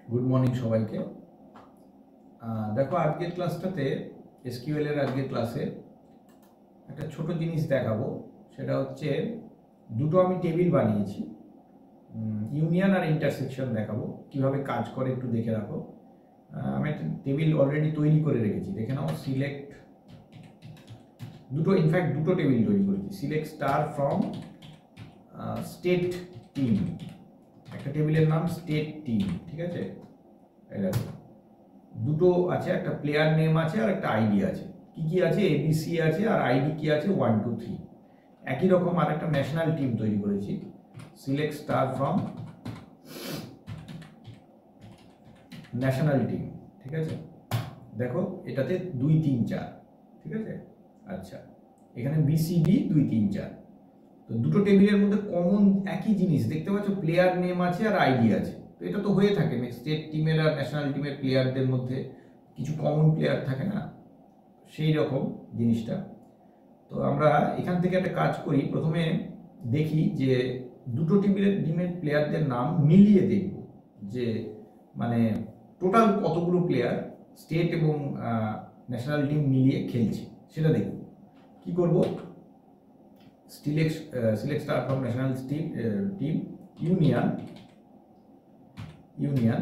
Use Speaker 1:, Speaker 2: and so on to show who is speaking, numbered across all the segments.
Speaker 1: Good morning সবাইকে। দেখো আজকের ক্লাসটাতে এসকিউএল এর আজকের ক্লাসে একটা ছোট জিনিস দেখাবো। সেটা হচ্ছে দুটো আমি টেবিল বানিয়েছি, ইউনিয়ন আর ইন্টারসেকশন দেখাবো কিভাবে কাজ করে একটু দেখে রাখো। আমি একটা টেবিল অলরেডি তৈরি করে রেখেছি, দেখে নাও। সিলেক্ট দুটো টেবিল তৈরি করেছি। Select star from state team, একটা টেবিলের নাম স্টেট টিম, ঠিক আছে। এই দেখো দুটো আছে, একটা প্লেয়ার নেম আছে আর একটা আইডি আছে। কি কি আছে? এবিসি আছে আর আইডি কি আছে 1 2 3। একই রকম আর একটা ন্যাশনাল টিম তৈরি করেছি। Select star from national team, ঠিক আছে। দেখো এটাতে 2 3 4, ঠিক আছে। আচ্ছা, এখানে বিসিডি 2 3 4। তো দুটো টেবিলের মধ্যে কমন একই জিনিস দেখতে পাচ্ছ, প্লেয়ার নেম আছে আর আইডি আছে। তো এটা তো হয়ে থাকে স্টেট টিমের আর ন্যাশনাল টিমের প্লেয়ারদের মধ্যে কিছু কমন প্লেয়ার থাকে না, সেই রকম জিনিসটা। তো আমরা এখান থেকে একটা কাজ করি, প্রথমে দেখি যে দুটো টিমের প্লেয়ারদের নাম মিলিয়ে দেখব যে মানে টোটাল কতগুলো প্লেয়ার স্টেট এবং ন্যাশনাল টিম মিলিয়ে খেলছে, সেটা দেখব। কি করব? select star from national team union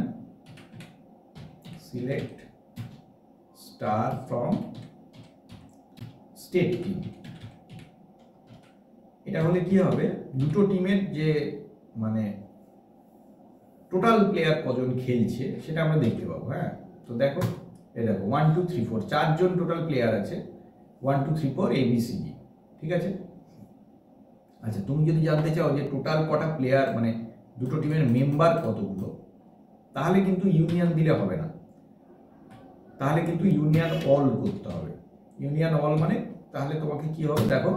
Speaker 1: select star from state team। এটা হলে কি হবে, দুটো টিমের যে মানে টোটাল প্লেয়ার কজন খেলছে সেটা আমরা দেখতে পাবো। হ্যাঁ, তো দেখো এই দেখো 1 2 3 4 চারজন টোটাল প্লেয়ার আছে, 1 2 3 4 ABCD, ঠিক আছে। আচ্ছা, তুমি যদি জানতে চাও যে টোটাল কটা প্লেয়ার মানে দুটো টিমের মেম্বার কতগুলো, তাহলে কিন্তু ইউনিয়ন দিলে হবে না, তাহলে কিন্তু ইউনিয়ন অল করতে হবে। ইউনিয়ন অল মানে তাহলে তোমাকে কি হবে, দেখো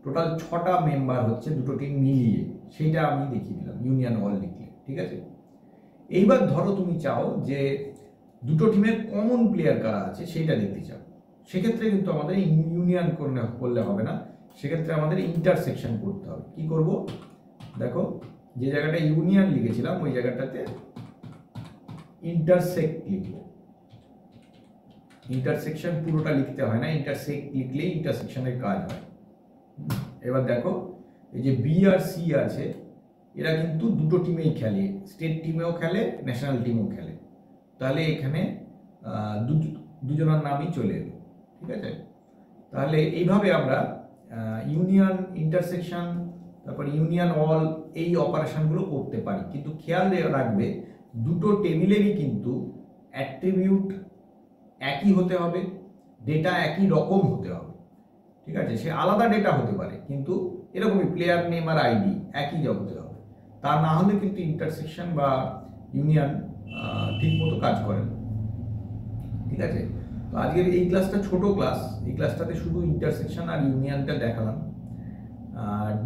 Speaker 1: টোটাল 6টা মেম্বার হচ্ছে দুটো টিম মিলিয়ে, সেইটা আমি দেখিয়ে দিলাম ইউনিয়ন অল লিখলে, ঠিক আছে। এইবার ধরো তুমি চাও যে দুটো টিমের কমন প্লেয়ার কারা আছে সেইটা দেখতে চাও, সেক্ষেত্রে কিন্তু আমাদের ইউনিয়ন করলে হবে না, সেক্ষেত্রে আমাদের ইন্টারসেকশন করতে হবে। কি করব? দেখো যে জায়গাটা ইউনিয়ন লিখেছিলাম ওই জায়গাটাতে ইন্টারসেক্ট লিখব। ইন্টারসেকশন পুরোটা লিখতে হয় না, ইন্টারসেক্ট লিখলেই ইন্টারসেকশনের কাজ হয়। এবার দেখো এই যে বি আর সি আছে, এরা কিন্তু দুটো টিমেই খেলে, স্টেট টিমেও খেলে ন্যাশনাল টিমেও খেলে, তাহলে এখানে দুজনের নামই চলে এলো, ঠিক আছে। তাহলে এইভাবে আমরা ইউনিয়ন, ইন্টারসেকশন, তারপর ইউনিয়ন অল, এই অপারেশনগুলো করতে পারি। কিন্তু খেয়াল রাখবে দুটো টেবিলেরই কিন্তু অ্যাট্রিবিউট একই হতে হবে, ডেটা একই রকম হতে হবে, ঠিক আছে। সে আলাদা ডেটা হতে পারে কিন্তু এরকমই প্লেয়ার নেম আর আইডি একই হতে হবে, তা না হলে কিন্তু ইন্টারসেকশন বা ইউনিয়ন ঠিক মতো কাজ করে না, ঠিক আছে। তো আজকের এই ক্লাসটা ছোট ক্লাস, এই ক্লাসটাতে শুধু ইন্টারসেকশন আর ইউনিয়নটা দেখালাম।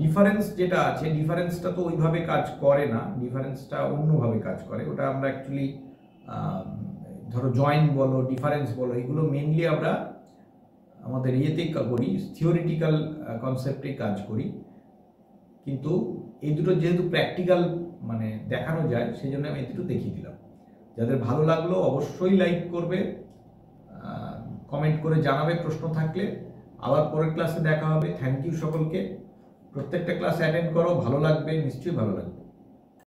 Speaker 1: ডিফারেন্স যেটা আছে, ডিফারেন্সটা তো ওইভাবে কাজ করে না, ডিফারেন্সটা অন্যভাবে কাজ করে। ওটা আমরা অ্যাকচুয়ালি ধরো জয়েন বলো, ডিফারেন্স বলো, এগুলো মেনলি আমরা আমাদের ইয়েতেই করি, থিওরিটিক্যাল কনসেপ্টে কাজ করি। কিন্তু এই দুটো যেহেতু প্র্যাকটিক্যাল মানে দেখানো যায়, সেই জন্য আমি এই দুটো দেখিয়ে দিলাম। যাদের ভালো লাগলো অবশ্যই লাইক করবে, কমেন্ট করে জানাবে প্রশ্ন থাকলে। আবার পরের ক্লাসে দেখা হবে। থ্যাংক ইউ সকলকে। প্রত্যেকটা ক্লাস অ্যাটেন্ড করো, ভালো লাগবে, নিশ্চয়ই ভালো লাগবে।